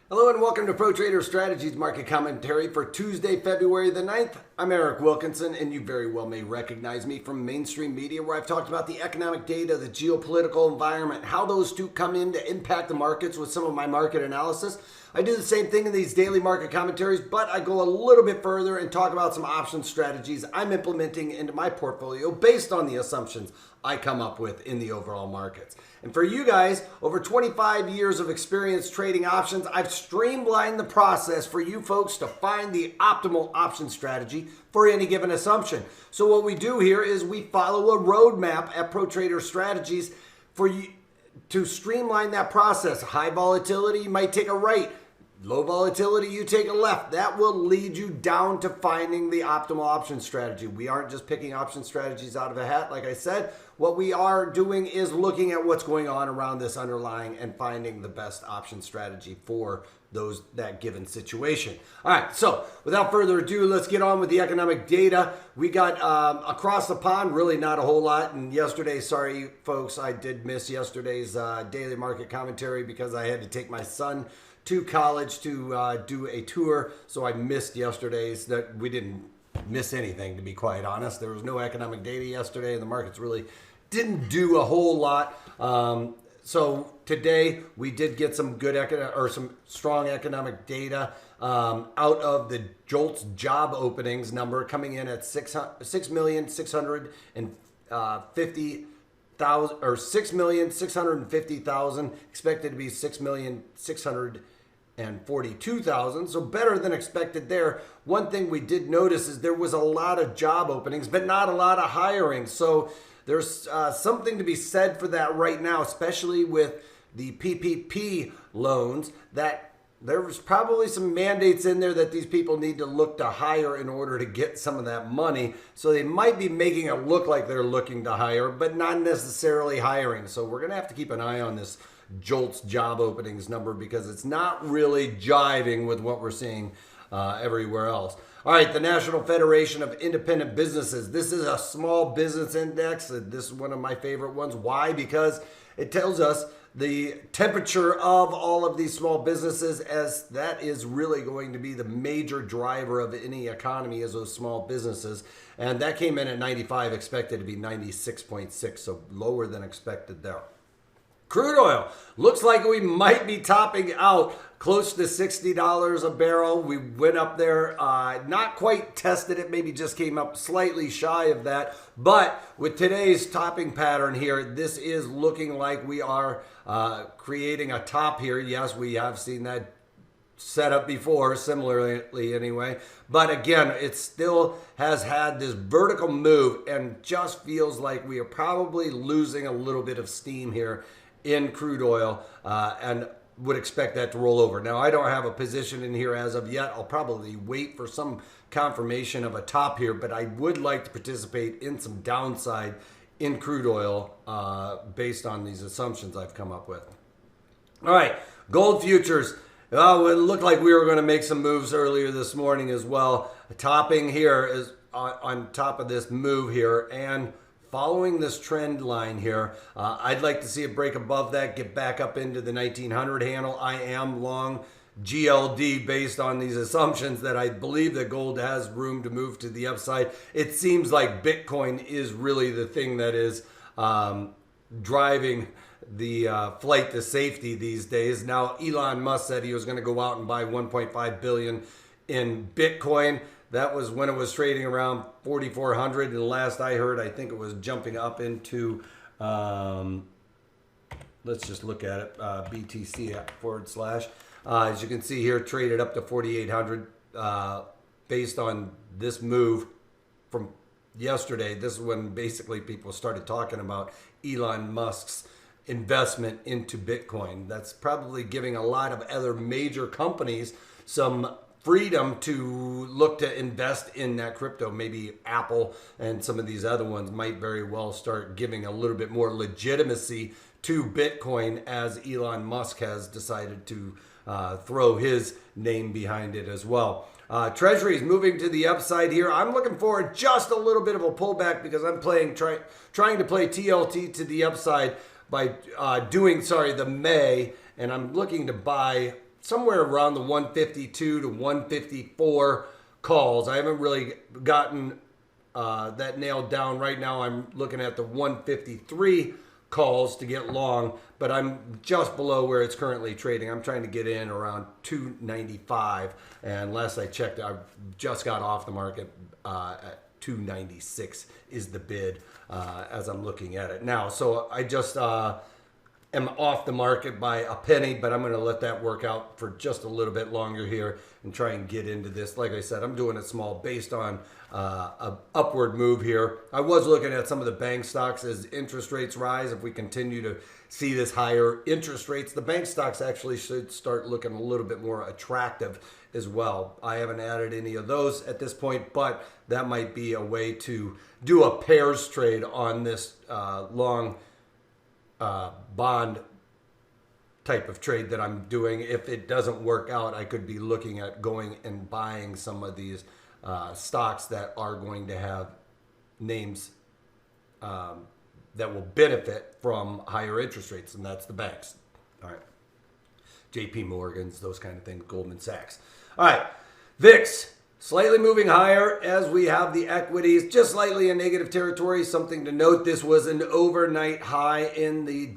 Hello and welcome to Pro Trader Strategies Market Commentary for Tuesday, February the 9th. I'm Eric Wilkinson, and you very well may recognize me from mainstream media where I've talked about the economic data, the geopolitical environment, how those two come in to impact the markets with some of my market analysis. I do the same thing in these daily market commentaries, but I go a little bit further and talk about some option strategies I'm implementing into my portfolio based on the assumptions I come up with in the overall markets. And for you guys, over 25 years of experience trading options, I've streamlined the process for you folks to find the optimal option strategy for any given assumption. So what we do here is we follow a roadmap at Pro Trader Strategies for you to streamline that process. High volatility, you might take a right. Low volatility, you take a left. That will lead you down to finding the optimal option strategy. We aren't just picking option strategies out of a hat, like I said. What we are doing is looking at what's going on around this underlying and finding the best option strategy for that given situation. All right, so without further ado, let's get on with the economic data. We got across the pond, really not a whole lot. And yesterday, sorry folks, I did miss yesterday's daily market commentary because I had to take my son to college to do a tour, so I missed yesterday's. That we didn't miss anything, to be quite honest. There was no economic data yesterday, and the markets really didn't do a whole lot. So today we did get some good some strong economic data out of the JOLTS job openings number coming in at 6,650,000, expected to be 6,642,000, so better than expected there. One thing we did notice is there was a lot of job openings, but not a lot of hiring. So there's something to be said for that right now, especially with the PPP loans, that there's probably some mandates in there that these people need to look to hire in order to get some of that money. So they might be making it look like they're looking to hire, but not necessarily hiring. So we're going to have to keep an eye on this JOLTS job openings number because it's not really jiving with what we're seeing everywhere else. All right, the National Federation of Independent Businesses. This is a small business index. This is one of my favorite ones. Why? Because it tells us the temperature of all of these small businesses, as that is really going to be the major driver of any economy, is those small businesses. And that came in at 95, expected to be 96.6, so lower than expected there. Crude oil looks like we might be topping out close to $60 a barrel. We went up there, not quite tested it, maybe just came up slightly shy of that. But with today's topping pattern here, this is looking like we are creating a top here. Yes, we have seen that set up before, similarly anyway. But again, it still has had this vertical move and just feels like we are probably losing a little bit of steam here in crude oil, and would expect that to roll over. Now, I don't have a position in here as of yet. I'll probably wait for some confirmation of a top here, but I would like to participate in some downside in crude oil based on these assumptions I've come up with. All right, gold futures. Well, it looked like we were going to make some moves earlier this morning as well. Topping here is on top of this move here, and following this trend line here, I'd like to see it break above that, get back up into the 1900 handle. I am long GLD based on these assumptions that I believe that gold has room to move to the upside. It seems like Bitcoin is really the thing that is driving the flight to safety these days. Now, Elon Musk said he was going to go out and buy 1.5 billion in Bitcoin. That was when it was trading around 4,400. And the last I heard, I think it was jumping up into, let's just look at it, BTC / as you can see here, traded up to 4,800 based on this move from yesterday. This is when basically people started talking about Elon Musk's investment into Bitcoin. That's probably giving a lot of other major companies some freedom to look to invest in that crypto. Maybe Apple and some of these other ones might very well start giving a little bit more legitimacy to Bitcoin as Elon Musk has decided to throw his name behind it as well. Treasuries moving to the upside here. I'm looking for just a little bit of a pullback because I'm trying to play TLT to the upside by doing the May, and I'm looking to buy somewhere around the 152 to 154 calls. I haven't really gotten that nailed down. Right now I'm looking at the 153 calls to get long, but I'm just below where it's currently trading. I'm trying to get in around 295, and last I checked, I just got off the market at 296 is the bid as I'm looking at it now. So I just am off the market by a penny, but I'm going to let that work out for just a little bit longer here and try and get into this. Like I said, I'm doing it small based on an upward move here. I was looking at some of the bank stocks as interest rates rise. If we continue to see this higher interest rates, the bank stocks actually should start looking a little bit more attractive as well. I haven't added any of those at this point, but that might be a way to do a pairs trade on this long bond type of trade that I'm doing. If it doesn't work out, I could be looking at going and buying some of these stocks that are going to have names that will benefit from higher interest rates, and that's the banks. All right. JP Morgan's, those kind of things, Goldman Sachs. All right. VIX, slightly moving higher as we have the equities just slightly in negative territory. Something to note, this was an overnight high in the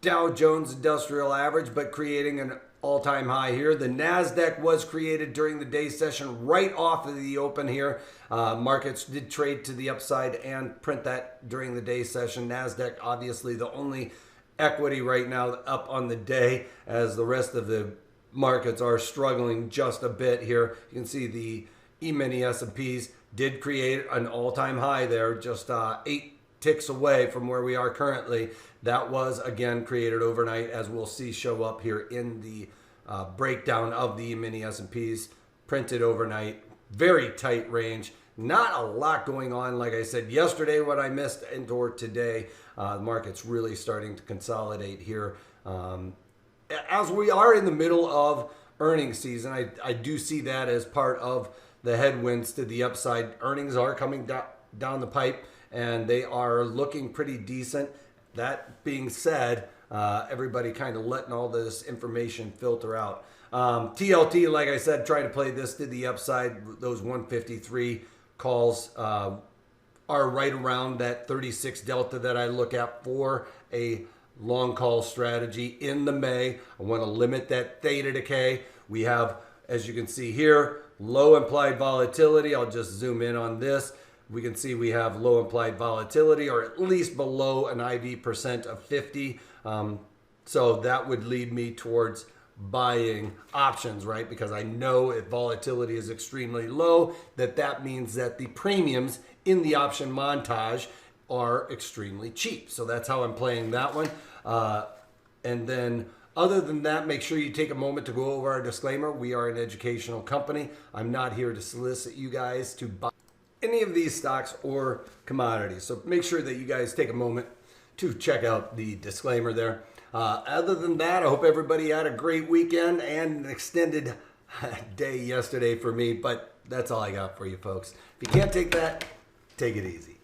Dow Jones Industrial Average, but creating an all-time high here. The NASDAQ was created during the day session right off of the open here. Markets did trade to the upside and print that during the day session. NASDAQ, obviously the only equity right now up on the day, as the rest of the markets are struggling just a bit here. You can see the E-mini S&Ps did create an all-time high there, just 8 ticks away from where we are currently. That was again created overnight, as we'll see show up here in the breakdown of the mini S&Ps, printed overnight. Very tight range, not a lot going on. Like I said yesterday, what I missed, and or today, the market's really starting to consolidate here. As we are in the middle of earnings season, I do see that as part of the headwinds to the upside. Earnings are coming down the pipe, and they are looking pretty decent. That being said, everybody kind of letting all this information filter out. TLT, like I said, trying to play this to the upside. Those 153 calls are right around that 36 delta that I look at for a long call strategy in the May. I want to limit that theta decay. We have, as you can see here, low implied volatility. I'll just zoom in on this. We can see we have low implied volatility, or at least below an IV percent of 50. So that would lead me towards buying options, right? Because I know if volatility is extremely low, that means that the premiums in the option montage are extremely cheap. So that's how I'm playing that one. And then other than that, make sure you take a moment to go over our disclaimer. We are an educational company. I'm not here to solicit you guys to buy any of these stocks or commodities. So make sure that you guys take a moment to check out the disclaimer there. Other than that, I hope everybody had a great weekend and an extended day yesterday for me, but that's all I got for you folks. If you can't take that, take it easy.